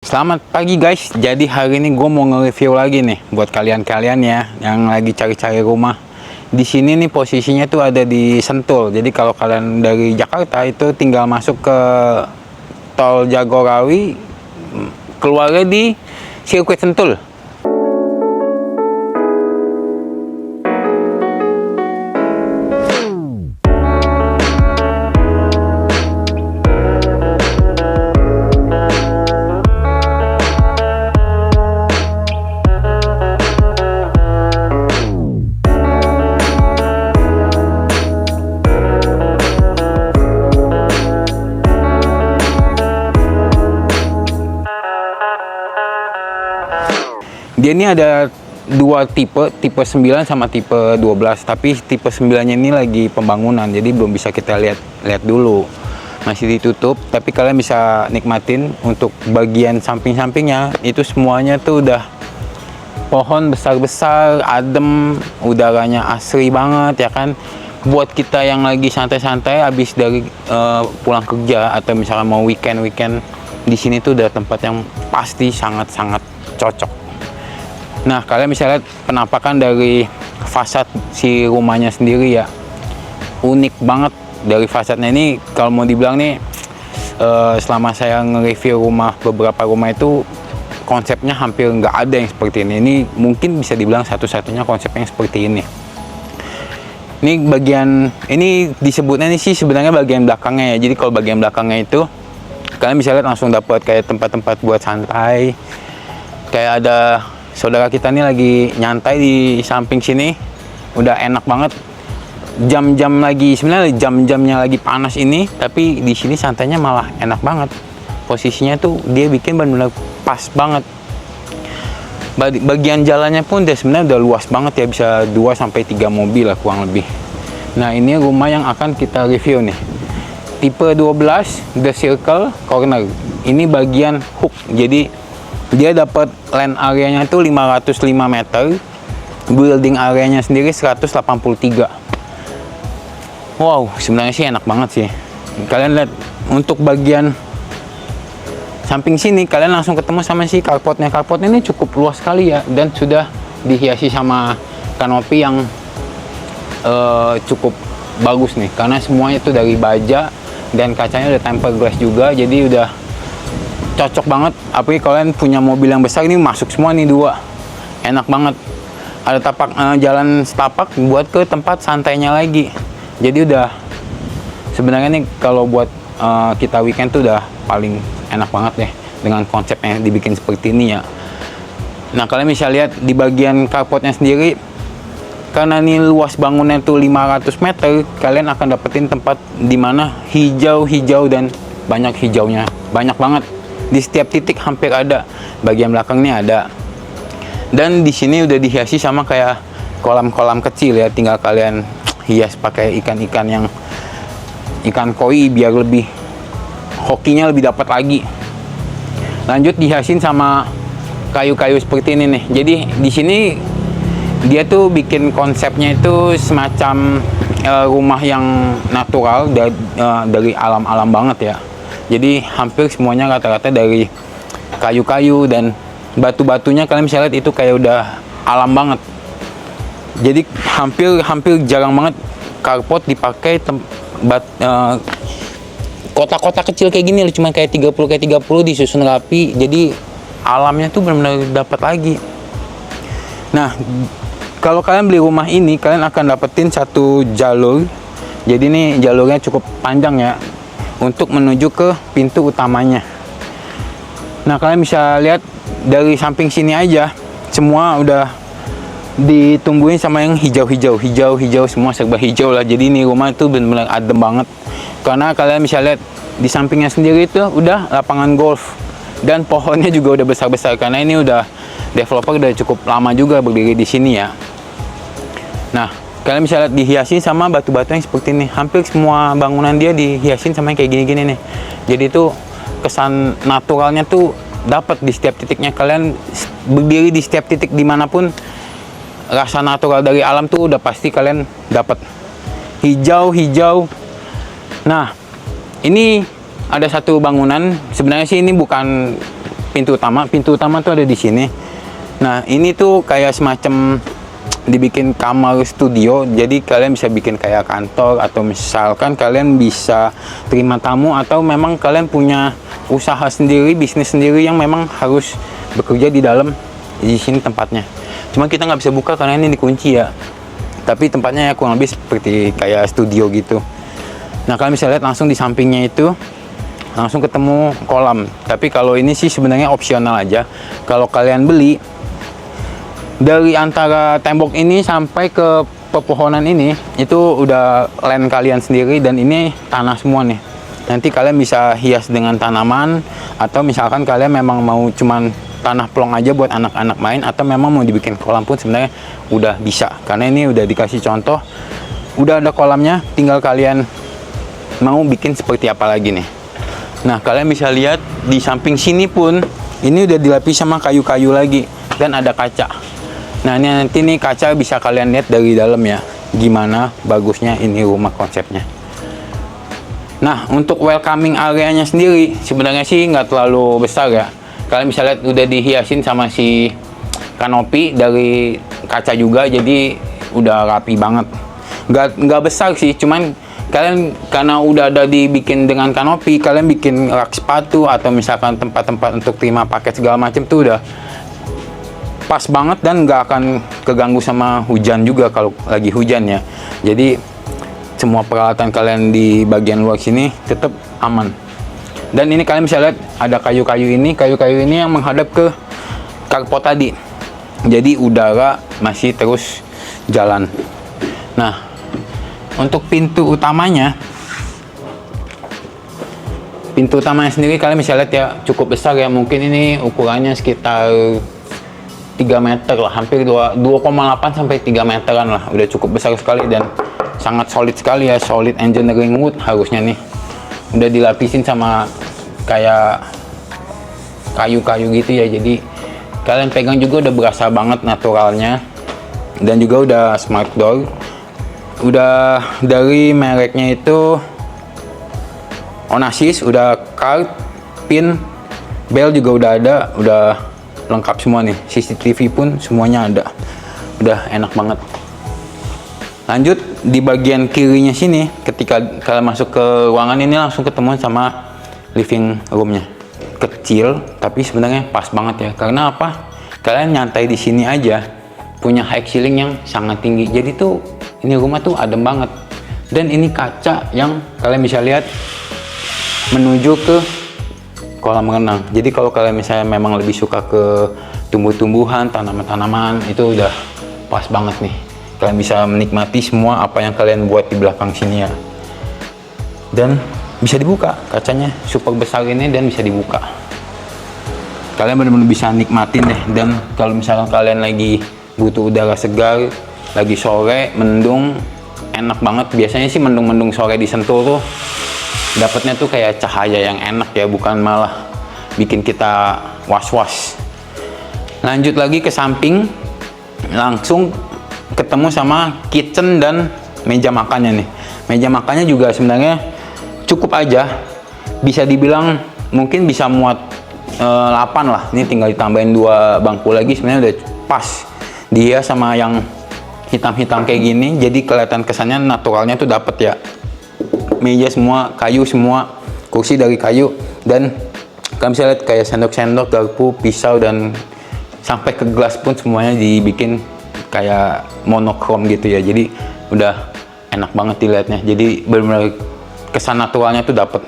Selamat pagi guys. Jadi hari ini gue mau nge-review lagi nih buat kalian-kalian ya yang lagi cari-cari rumah. Di sini nih posisinya tuh ada di Sentul. Jadi kalau kalian dari Jakarta itu tinggal masuk ke Tol Jagorawi, keluarnya di sirkuit Sentul. Dia ini ada dua tipe 9 sama tipe 12, tapi tipe 9-nya ini lagi pembangunan, jadi belum bisa kita lihat dulu. Masih ditutup, tapi kalian bisa nikmatin untuk bagian samping-sampingnya. Itu semuanya tuh udah pohon besar-besar, adem, udaranya asri banget ya kan. Buat kita yang lagi santai-santai habis dari pulang kerja atau misalnya mau weekend, di sini tuh udah tempat yang pasti sangat-sangat cocok. Nah, kalian bisa lihat penampakan dari fasad si rumahnya sendiri ya. Unik banget dari fasadnya ini. Kalau mau dibilang nih, selama saya nge-review beberapa rumah itu, konsepnya hampir nggak ada yang seperti ini. Ini mungkin bisa dibilang satu-satunya konsepnya yang seperti ini. Ini bagian, ini disebutnya ini sih sebenarnya bagian belakangnya ya. Jadi kalau bagian belakangnya itu, kalian bisa lihat langsung dapat kayak tempat-tempat buat santai. Kayak ada saudara kita nih lagi nyantai di samping sini, udah enak banget. Jam-jam lagi sebenarnya jam-jamnya lagi panas ini, tapi di sini santainya malah enak banget. Posisinya tuh dia bikin benar-benar pas banget. Bagian jalannya pun dia sebenarnya udah luas banget ya, bisa 2-3 mobil lah kurang lebih. Nah, ini rumah yang akan kita review nih. Tipe 12 The Circle Corner. Ini bagian hook. Jadi dia dapat land areanya itu 505 meter, building areanya sendiri 183. Wow, sebenarnya sih enak banget sih. Kalian lihat untuk bagian samping sini, kalian langsung ketemu sama si carportnya. Carportnya ini cukup luas sekali ya, dan sudah dihiasi sama kanopi yang cukup bagus nih, karena semuanya itu dari baja dan kacanya udah tempered glass juga, jadi udah cocok banget. Apalagi kalian punya mobil yang besar, ini masuk semua nih dua, enak banget. Ada tapak jalan setapak buat ke tempat santainya lagi. Jadi udah sebenarnya nih kalau buat kita weekend tuh udah paling enak banget deh dengan konsepnya dibikin seperti ini ya. Nah, kalian bisa lihat di bagian carportnya sendiri, karena ini luas bangunnya tuh 500 meter, kalian akan dapetin tempat dimana hijau-hijau dan banyak hijaunya, banyak banget. Di setiap titik hampir ada. Bagian belakang ini ada. Dan di sini udah dihiasi sama kayak kolam-kolam kecil ya. Tinggal kalian hias pakai ikan-ikan yang ikan koi biar lebih hokinya lebih dapat lagi. Lanjut dihiasin sama kayu-kayu seperti ini nih. Jadi di sini dia tuh bikin konsepnya itu semacam rumah yang natural dari alam-alam banget ya. Jadi hampir semuanya rata-rata dari kayu-kayu dan batu-batunya, kalian bisa lihat itu kayak udah alam banget. Jadi hampir jarang banget carport dipakai kotak-kotak kecil kayak gini, cuma kayak 30 disusun rapi. Jadi alamnya tuh benar-benar dapat lagi. Nah, kalau kalian beli rumah ini, kalian akan dapetin satu jalur. Jadi ini jalurnya cukup panjang ya, untuk menuju ke pintu utamanya. Nah, kalian bisa lihat dari samping sini aja, semua udah ditumbuhin sama yang hijau-hijau, semua serba hijau lah. Jadi ini rumah itu benar-benar adem banget. Karena kalian bisa lihat di sampingnya sendiri itu udah lapangan golf, dan pohonnya juga udah besar-besar, karena ini udah developer udah cukup lama juga berdiri di sini ya. Nah, kalian bisa lihat dihiasin sama batu-batu yang seperti ini. Hampir semua bangunan dia dihiasin sama yang kayak gini-gini nih. Jadi itu kesan naturalnya tuh dapat di setiap titiknya. Kalian berdiri di setiap titik dimanapun, rasa natural dari alam tuh udah pasti kalian dapat. Hijau-hijau. Nah, ini ada satu bangunan. Sebenarnya sih ini bukan pintu utama tuh ada di sini. Nah ini tuh kayak semacam dibikin kamar studio, jadi kalian bisa bikin kayak kantor, atau misalkan kalian bisa terima tamu, atau memang kalian punya usaha sendiri, bisnis sendiri yang memang harus bekerja di dalam. Di sini tempatnya, cuma kita nggak bisa buka karena ini dikunci ya, tapi tempatnya ya kurang lebih seperti kayak studio gitu. Nah kalian bisa lihat langsung di sampingnya itu langsung ketemu kolam, tapi kalau ini sih sebenarnya opsional aja. Kalau kalian beli, dari antara tembok ini sampai ke pepohonan ini itu udah land kalian sendiri, dan ini tanah semua nih. Nanti kalian bisa hias dengan tanaman, atau misalkan kalian memang mau cuman tanah plong aja buat anak-anak main, atau memang mau dibikin kolam pun sebenarnya udah bisa, karena ini udah dikasih contoh, udah ada kolamnya, tinggal kalian mau bikin seperti apa lagi nih. Nah kalian bisa lihat di samping sini pun ini udah dilapis sama kayu-kayu lagi, dan ada kaca. Nah ini nanti nih kaca bisa kalian lihat dari dalam ya, gimana bagusnya ini rumah konsepnya. Nah untuk welcoming areanya sendiri sebenarnya sih nggak terlalu besar ya. Kalian bisa lihat udah dihiasin sama si kanopi dari kaca juga, jadi udah rapi banget. Nggak besar sih, cuman kalian karena udah ada dibikin dengan kanopi, kalian bikin rak sepatu atau misalkan tempat-tempat untuk terima paket segala macam tuh udah pas banget, dan nggak akan keganggu sama hujan juga kalau lagi hujan ya. Jadi semua peralatan kalian di bagian luar sini tetap aman. Dan ini kalian bisa lihat ada kayu-kayu ini yang menghadap ke carport tadi, jadi udara masih terus jalan. Nah untuk pintu utamanya sendiri kalian bisa lihat ya, cukup besar ya. Mungkin ini ukurannya sekitar 3 meter lah, hampir 2,8 sampai 3 meteran lah. Udah cukup besar sekali dan sangat solid sekali ya, solid engineering wood harusnya nih. Udah dilapisin sama kayak kayu-kayu gitu ya, jadi kalian pegang juga udah berasa banget naturalnya. Dan juga udah smart door, udah dari mereknya itu Onassis, udah card, pin, bell juga udah ada, udah lengkap semua nih. CCTV pun semuanya ada, udah enak banget. Lanjut di bagian kirinya sini, ketika kalian masuk ke ruangan ini langsung ketemu sama living roomnya. Kecil tapi sebenarnya pas banget ya, karena apa, kalian nyantai di sini aja, punya high ceiling yang sangat tinggi, jadi tuh ini rumah tuh adem banget. Dan ini kaca yang kalian bisa lihat menuju ke kolam renang. Jadi kalau kalian misalnya memang lebih suka ke tumbuh-tumbuhan, tanaman-tanaman, itu udah pas banget nih. Kalian bisa menikmati semua apa yang kalian buat di belakang sini ya. Dan bisa dibuka, kacanya super besar ini dan bisa dibuka. Kalian benar-benar bisa nikmatin deh. Dan kalau misalkan kalian lagi butuh udara segar, lagi sore, mendung, enak banget. Biasanya sih mendung-mendung sore di Sentul tuh dapatnya tuh kayak cahaya yang enak ya, bukan malah bikin kita was-was. Lanjut lagi ke samping, langsung ketemu sama kitchen dan meja makannya nih. Meja makannya juga sebenarnya cukup aja, bisa dibilang mungkin bisa muat 8 lah. Ini tinggal ditambahin 2 bangku lagi, sebenarnya udah pas dia sama yang hitam-hitam kayak gini, jadi kelihatan kesannya naturalnya tuh dapet ya. Meja semua kayu, semua kursi dari kayu, dan kalian bisa lihat kayak sendok-sendok, garpu, pisau, dan sampai ke gelas pun semuanya dibikin kayak monokrom gitu ya. Jadi udah enak banget dilihatnya, jadi benar-benar kesan naturalnya tuh dapet.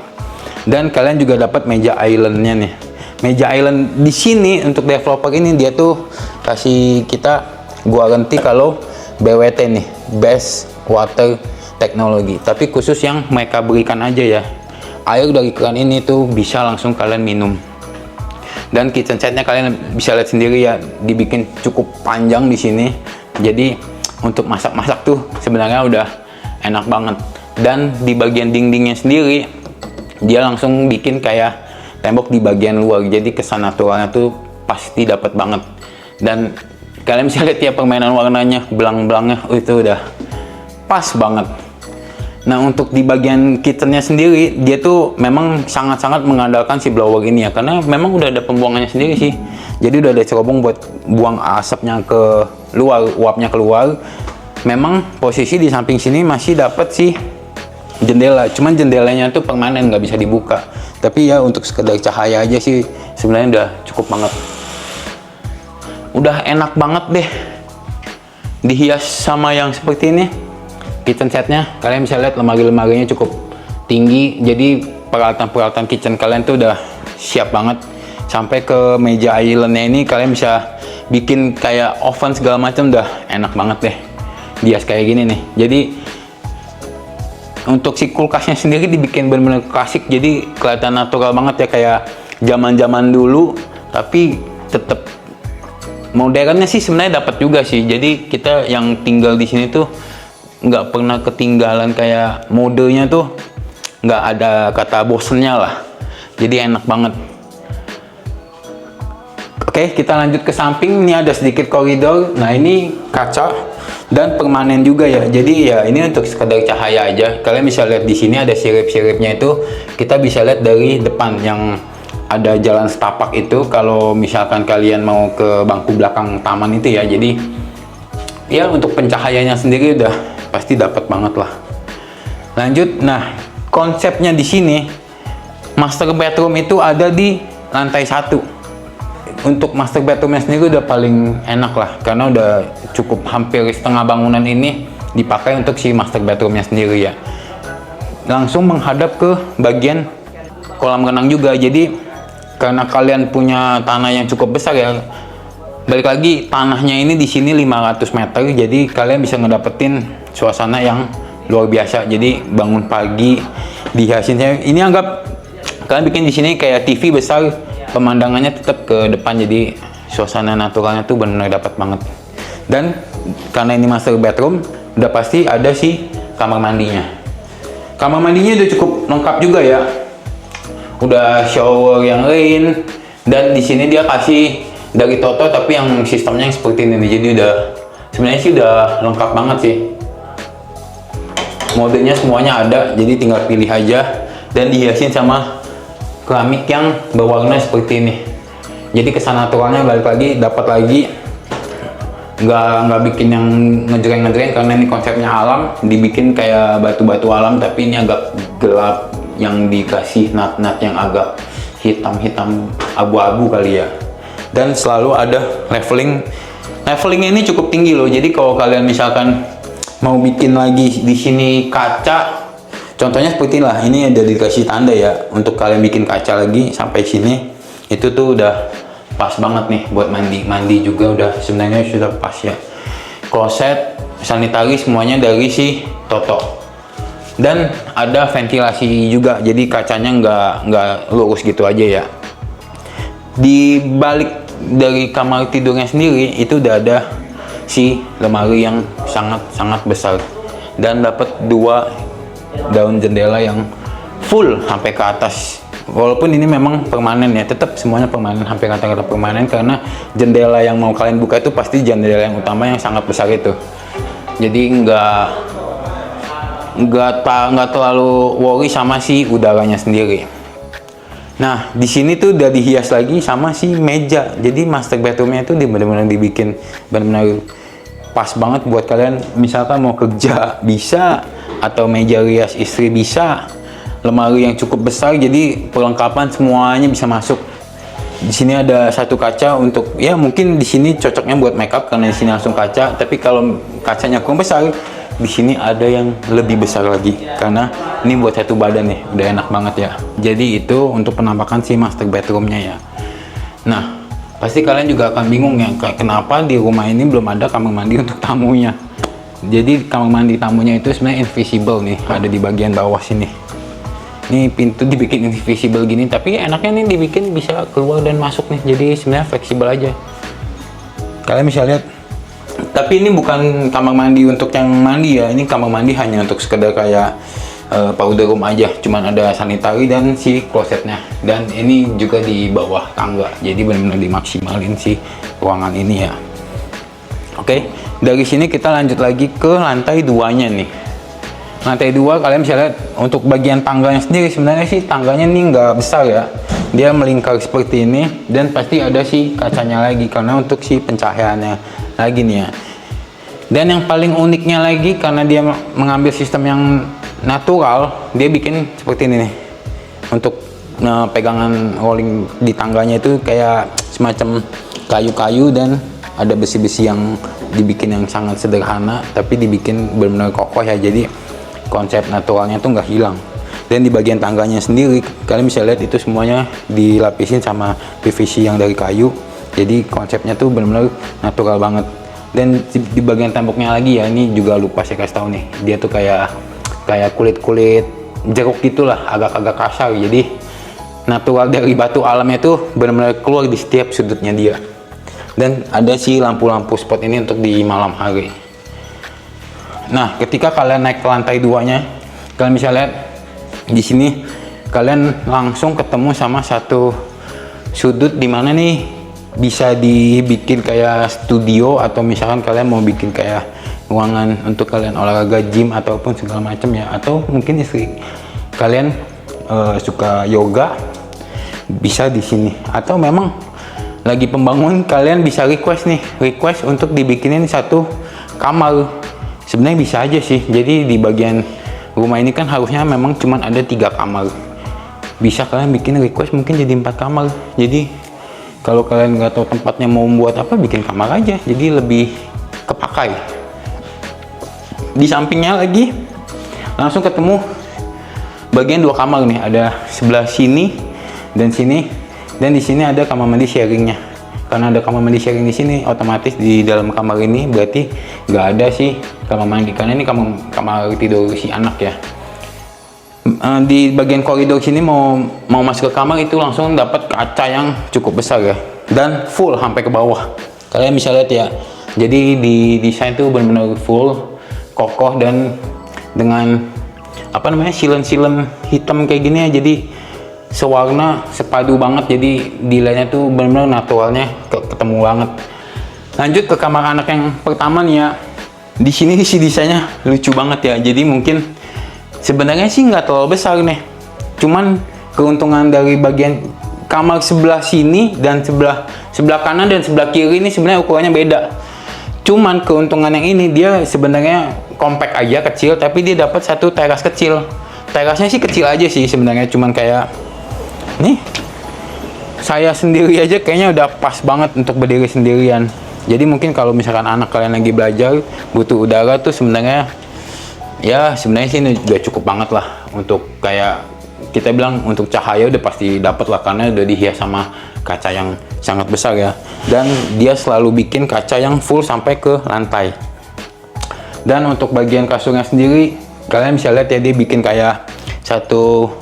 Dan kalian juga dapat meja islandnya nih. Meja island di sini untuk developer ini dia tuh kasih kita guarantee kalau BWT nih, Best Water Technology, tapi khusus yang mereka berikan aja ya. Air dari keran ini tuh bisa langsung kalian minum. Dan kitchen setnya kalian bisa lihat sendiri ya, dibikin cukup panjang di sini. Jadi untuk masak-masak tuh sebenarnya udah enak banget. Dan di bagian dindingnya sendiri dia langsung bikin kayak tembok di bagian luar, jadi kesan naturalnya tuh pasti dapat banget. Dan kalian bisa lihat ya permainan warnanya, belang-belangnya itu udah pas banget. Nah, untuk di bagian kitchennya sendiri, dia tuh memang sangat-sangat mengandalkan si blower ini ya, karena memang udah ada pembuangannya sendiri sih. Jadi udah ada cerobong buat buang asapnya ke luar, uapnya keluar. Memang posisi di samping sini masih dapat sih jendela, cuman jendelanya tuh permanen, nggak bisa dibuka. Tapi ya untuk sekedar cahaya aja sih sebenarnya udah cukup banget. Udah enak banget deh dihias sama yang seperti ini. Kitchen setnya kalian bisa lihat lemari-lemarinya cukup tinggi, jadi peralatan-peralatan kitchen kalian tuh udah siap banget. Sampai ke meja islandnya ini kalian bisa bikin kayak oven segala macam, udah enak banget deh dihias kayak gini nih. Jadi untuk si kulkasnya sendiri dibikin bener-bener klasik, jadi kelihatan natural banget ya, kayak zaman-zaman dulu, tapi tetap modernnya sih sebenarnya dapat juga sih. Jadi kita yang tinggal di sini tuh nggak pernah ketinggalan, kayak modenya tuh nggak ada kata bosennya lah, jadi enak banget. Oke, kita lanjut ke samping. Ini ada sedikit koridor. Nah, ini kaca dan permanen juga ya, jadi ya ini untuk sekadar cahaya aja. Kalian bisa lihat di sini ada sirip-siripnya, itu kita bisa lihat dari depan yang ada jalan setapak itu, kalau misalkan kalian mau ke bangku belakang taman itu ya. Jadi ya untuk pencahayaannya sendiri udah pasti dapat banget lah. Lanjut, nah konsepnya di sini master bedroom itu ada di lantai 1. Untuk master bedroomnya sendiri udah paling enak lah, karena udah cukup hampir setengah bangunan ini dipakai untuk si master bedroomnya sendiri ya. Langsung menghadap ke bagian kolam renang juga. Jadi karena kalian punya tanah yang cukup besar ya, balik lagi tanahnya ini di sini 500 meter, jadi kalian bisa ngedapetin suasana yang luar biasa. Jadi bangun pagi dihiasin, ini anggap kalian bikin di sini kayak TV besar, pemandangannya tetap ke depan, jadi suasana naturalnya tuh benar-benar dapat banget. Dan karena ini master bedroom, udah pasti ada si kamar mandinya. Kamar mandinya udah cukup lengkap juga ya, udah shower yang lain, dan di sini dia kasih dari Toto tapi yang sistemnya yang seperti ini nih. Jadi udah sebenarnya sih udah lengkap banget sih, modenya semuanya ada, jadi tinggal pilih aja. Dan dihiasin sama keramik yang berwarna seperti ini, jadi kesan naturalnya balik lagi dapat lagi, nggak bikin yang ngejreng-ngejreng, karena ini konsepnya alam, dibikin kayak batu-batu alam tapi ini agak gelap, yang dikasih nat-nat yang agak hitam-hitam abu-abu kali ya. Dan selalu ada levelingnya ini cukup tinggi loh, jadi kalau kalian misalkan mau bikin lagi di sini kaca, contohnya seperti inilah, ini ada dikasih tanda ya untuk kalian bikin kaca lagi sampai sini, itu tuh udah pas banget nih buat mandi juga udah sebenarnya sudah pas ya. Kloset, sanitari semuanya dari si Toto. Dan ada ventilasi juga, jadi kacanya nggak lurus gitu aja ya. Di balik dari kamar tidurnya sendiri itu udah ada si lemari yang sangat besar, dan dapat 2 daun jendela yang full sampai ke atas. Walaupun ini memang permanen ya, tetap semuanya permanen, hampir rata-rata permanen, karena jendela yang mau kalian buka itu pasti jendela yang utama yang sangat besar itu. Jadi nggak terlalu worry sama si udaranya sendiri. Nah, di sini tuh udah dihias lagi sama si meja. Jadi master bedroomnya itu benar-benar dibikin benar-benar pas banget buat kalian misalkan mau kerja bisa, atau meja rias istri bisa. Lemari yang cukup besar, jadi perlengkapan semuanya bisa masuk. Di sini ada satu kaca untuk ya mungkin di sini cocoknya buat makeup karena di sini langsung kaca. Tapi kalau kacanya kurang besar, di sini ada yang lebih besar lagi karena ini buat satu badan nih, udah enak banget ya. Jadi itu untuk penampakan si master bedroomnya ya. Nah, pasti kalian juga akan bingung ya, kenapa di rumah ini belum ada kamar mandi untuk tamunya. Jadi kamar mandi tamunya itu sebenarnya invisible nih, ada di bagian bawah sini. Ini pintu dibikin invisible gini, tapi enaknya nih dibikin bisa keluar dan masuk nih, jadi sebenarnya fleksibel aja. Kalian bisa lihat. Tapi ini bukan kamar mandi untuk yang mandi ya, ini kamar mandi hanya untuk sekedar kayak powder room aja, cuman ada sanitari dan si klosetnya. Dan ini juga di bawah tangga, jadi benar-benar dimaksimalin si ruangan ini ya. Oke, dari sini kita lanjut lagi ke lantai 2-nya nih. lantai 2 kalian bisa lihat untuk bagian tangganya sendiri, sebenarnya sih tangganya nih nggak besar ya, dia melingkar seperti ini, dan pasti ada sih kacanya lagi karena untuk si pencahayaannya lagi nih ya. Dan yang paling uniknya lagi, karena dia mengambil sistem yang natural, dia bikin seperti ini nih. Untuk pegangan rolling di tangganya itu kayak semacam kayu-kayu, dan ada besi-besi yang dibikin yang sangat sederhana tapi dibikin benar-benar kokoh ya, jadi konsep naturalnya tuh nggak hilang. Dan di bagian tangganya sendiri kalian bisa lihat itu semuanya dilapisin sama PVC yang dari kayu, jadi konsepnya tuh benar-benar natural banget. Dan di bagian temboknya lagi ya, ini juga lupa saya kasih tahu nih, dia tuh kayak kulit-kulit jeruk gitulah, agak-agak kasar, jadi natural dari batu alamnya tuh benar-benar keluar di setiap sudutnya dia. Dan ada sih lampu-lampu spot ini untuk di malam hari. Nah, ketika kalian naik ke lantai 2-nya, kalian bisa lihat di sini kalian langsung ketemu sama satu sudut di mana nih bisa dibikin kayak studio, atau misalkan kalian mau bikin kayak ruangan untuk kalian olahraga, gym ataupun segala macam ya, atau mungkin istri kalian suka yoga bisa di sini, atau memang lagi pembangun kalian bisa request untuk dibikinin satu kamar. Sebenarnya bisa aja sih, jadi di bagian rumah ini kan harusnya memang cuma ada 3 kamar, bisa kalian bikin request mungkin jadi 4 kamar. Jadi kalau kalian nggak tahu tempatnya mau membuat apa, bikin kamar aja, jadi lebih kepakai. Di sampingnya lagi langsung ketemu bagian 2 kamar nih, ada sebelah sini dan sini, dan di sini ada kamar mandi sharingnya. Karena ada kamar mandi sharing di sini, otomatis di dalam kamar ini berarti nggak ada sih kamar mandi, karena ini kamar tidur si anak ya. Di bagian koridor sini mau masuk ke kamar itu langsung dapat kaca yang cukup besar ya, dan full sampai ke bawah. Kalian bisa lihat ya, jadi di desain tuh benar-benar full kokoh, dan dengan apa namanya, silen-silen hitam kayak gini ya, jadi sewarna sepadu banget, jadi desainnya tuh benar-benar naturalnya ketemu banget. Lanjut ke kamar anak yang pertama nih ya, di sini sih desainnya lucu banget ya, jadi mungkin sebenarnya sih nggak terlalu besar nih, cuman keuntungan dari bagian kamar sebelah sini dan sebelah kanan dan sebelah kiri ini sebenarnya ukurannya beda. Cuman keuntungan yang ini dia sebenarnya compact aja, kecil, tapi dia dapat satu teras kecil. Terasnya sih kecil aja sih sebenarnya, cuman kayak nih saya sendiri aja kayaknya udah pas banget untuk berdiri sendirian. Jadi mungkin kalau misalkan anak kalian lagi belajar butuh udara tuh sebenarnya ya, sebenarnya sih ini udah cukup banget lah. Untuk kayak kita bilang untuk cahaya udah pasti dapat lah, karena udah dihias sama kaca yang sangat besar ya, dan dia selalu bikin kaca yang full sampai ke lantai. Dan untuk bagian kasurnya sendiri kalian bisa lihat ya, dia bikin kayak satu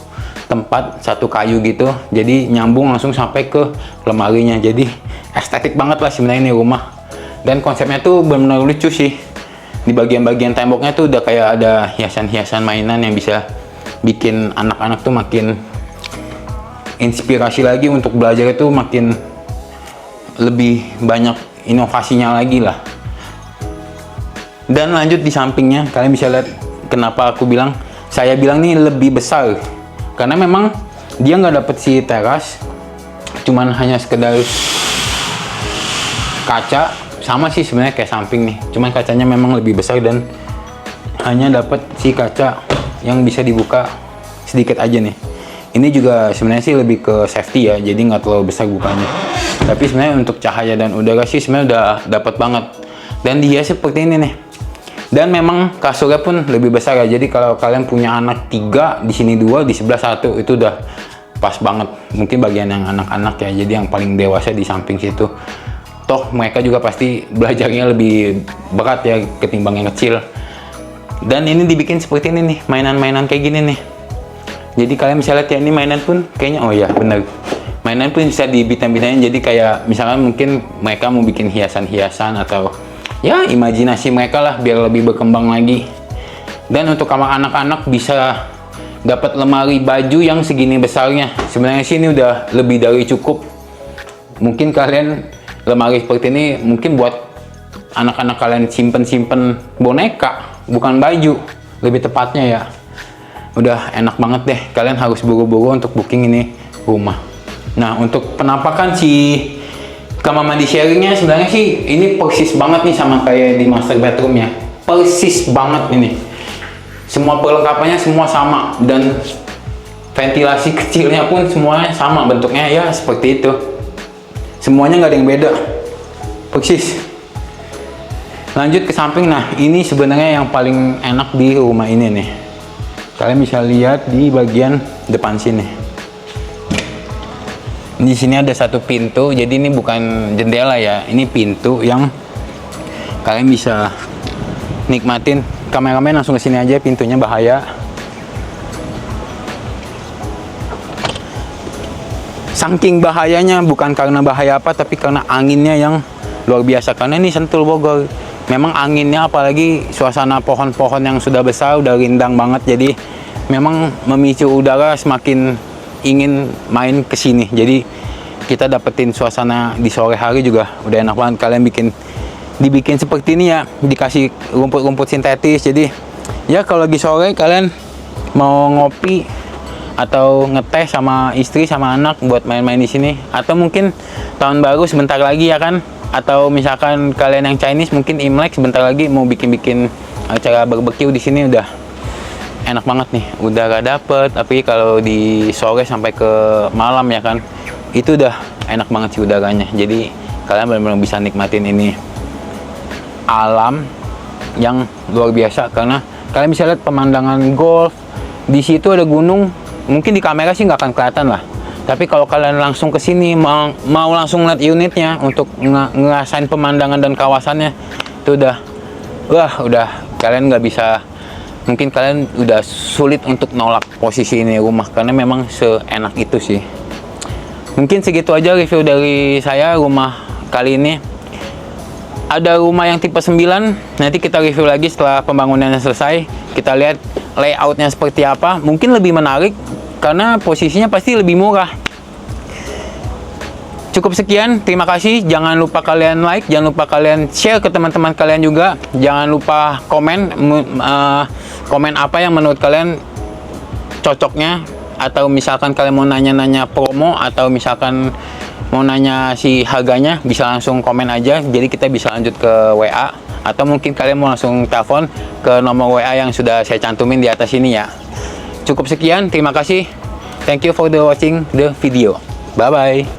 tempat, satu kayu gitu, jadi nyambung langsung sampai ke lemarinya, jadi estetik banget lah sebenarnya ini rumah. Dan konsepnya tuh benar-benar lucu sih, di bagian-bagian temboknya tuh udah kayak ada hiasan-hiasan mainan yang bisa bikin anak-anak tuh makin inspirasi lagi untuk belajar, itu makin lebih banyak inovasinya lagi lah. Dan lanjut di sampingnya kalian bisa lihat, kenapa saya bilang nih lebih besar, karena memang dia nggak dapet si teras, cuman hanya sekedar kaca, sama sih sebenarnya kayak samping nih, cuman kacanya memang lebih besar dan hanya dapat si kaca yang bisa dibuka sedikit aja nih. Ini juga sebenarnya sih lebih ke safety ya, jadi nggak terlalu besar bukanya. Tapi sebenarnya untuk cahaya dan udara sih sebenarnya udah dapat banget. Dan dihias seperti ini nih. Dan memang kasurnya pun lebih besar ya, jadi kalau kalian punya anak 3, di sini 2, di sebelah 1, itu udah pas banget. Mungkin bagian yang anak-anak ya, jadi yang paling dewasa di samping situ. Toh mereka juga pasti belajarnya lebih berat ya ketimbang yang kecil. Dan ini dibikin seperti ini nih, mainan-mainan kayak gini nih. Jadi kalian bisa lihat ya, ini mainan pun kayaknya, oh ya bener, mainan pun bisa dibintang-bintangin, jadi kayak misalkan mungkin mereka mau bikin hiasan-hiasan atau ya imajinasi mereka lah biar lebih berkembang lagi. Dan untuk kamar anak-anak bisa dapat lemari baju yang segini besarnya. Sebenarnya sih ini udah lebih dari cukup. Mungkin kalian lemari seperti ini mungkin buat anak-anak kalian simpen-simpen boneka, bukan baju. lebih tepatnya ya. Udah enak banget deh, kalian harus buru-buru untuk booking ini rumah. Nah, untuk penampakan si kamar mandi sharingnya sebenarnya sih ini persis banget nih sama kayak di master bedroom ya. Persis banget ini. Semua perlengkapannya semua sama, dan ventilasi kecilnya pun semuanya sama bentuknya ya seperti itu. Semuanya nggak ada yang beda. Persis. Lanjut ke samping, nah ini sebenarnya yang paling enak di rumah ini nih. Kalian bisa lihat di bagian depan sini. Di sini ada satu pintu, jadi ini bukan jendela ya, ini pintu yang kalian bisa nikmatin. Kameramen langsung ke sini aja, pintunya bahaya. Saking bahayanya bukan karena bahaya apa, tapi karena anginnya yang luar biasa. Karena ini Sentul Bogor. Memang anginnya, apalagi suasana pohon-pohon yang sudah besar, udah rindang banget, jadi memang memicu udara semakin ingin main ke sini. Jadi kita dapetin suasana di sore hari juga udah enak banget. Kalian dibikin seperti ini ya, dikasih rumput-rumput sintetis. Jadi ya kalau lagi sore kalian mau ngopi atau ngeteh sama istri sama anak buat main-main di sini, atau mungkin tahun baru sebentar lagi ya kan, atau misalkan kalian yang Chinese mungkin Imlek sebentar lagi mau bikin acara barbecue di sini, udah enak banget nih. Udara dapet, tapi kalau di sore sampai ke malam ya kan, itu udah enak banget sih udaranya. Jadi kalian benar-benar bisa nikmatin ini alam yang luar biasa, karena kalian bisa lihat pemandangan golf. Di situ ada gunung, mungkin di kamera sih nggak akan kelihatan lah, tapi kalau kalian langsung ke sini mau langsung lihat unitnya untuk ngerasain pemandangan dan kawasannya, itu udah kalian nggak bisa, mungkin kalian udah sulit untuk nolak posisi ini rumah, karena memang seenak itu sih. Mungkin segitu aja review dari saya rumah kali ini. Ada rumah yang tipe 9, nanti kita review lagi setelah pembangunannya selesai. Kita lihat layoutnya seperti apa, mungkin lebih menarik karena posisinya pasti lebih murah. Cukup sekian, terima kasih. Jangan lupa kalian like, jangan lupa kalian share ke teman-teman kalian juga. Jangan lupa komen apa yang menurut kalian cocoknya, atau misalkan kalian mau nanya-nanya promo, atau misalkan mau nanya si harganya, bisa langsung komen aja, jadi kita bisa lanjut ke WA, atau mungkin kalian mau langsung telepon ke nomor WA yang sudah saya cantumin di atas ini ya. Cukup sekian, terima kasih. Thank you for the watching the video. Bye bye.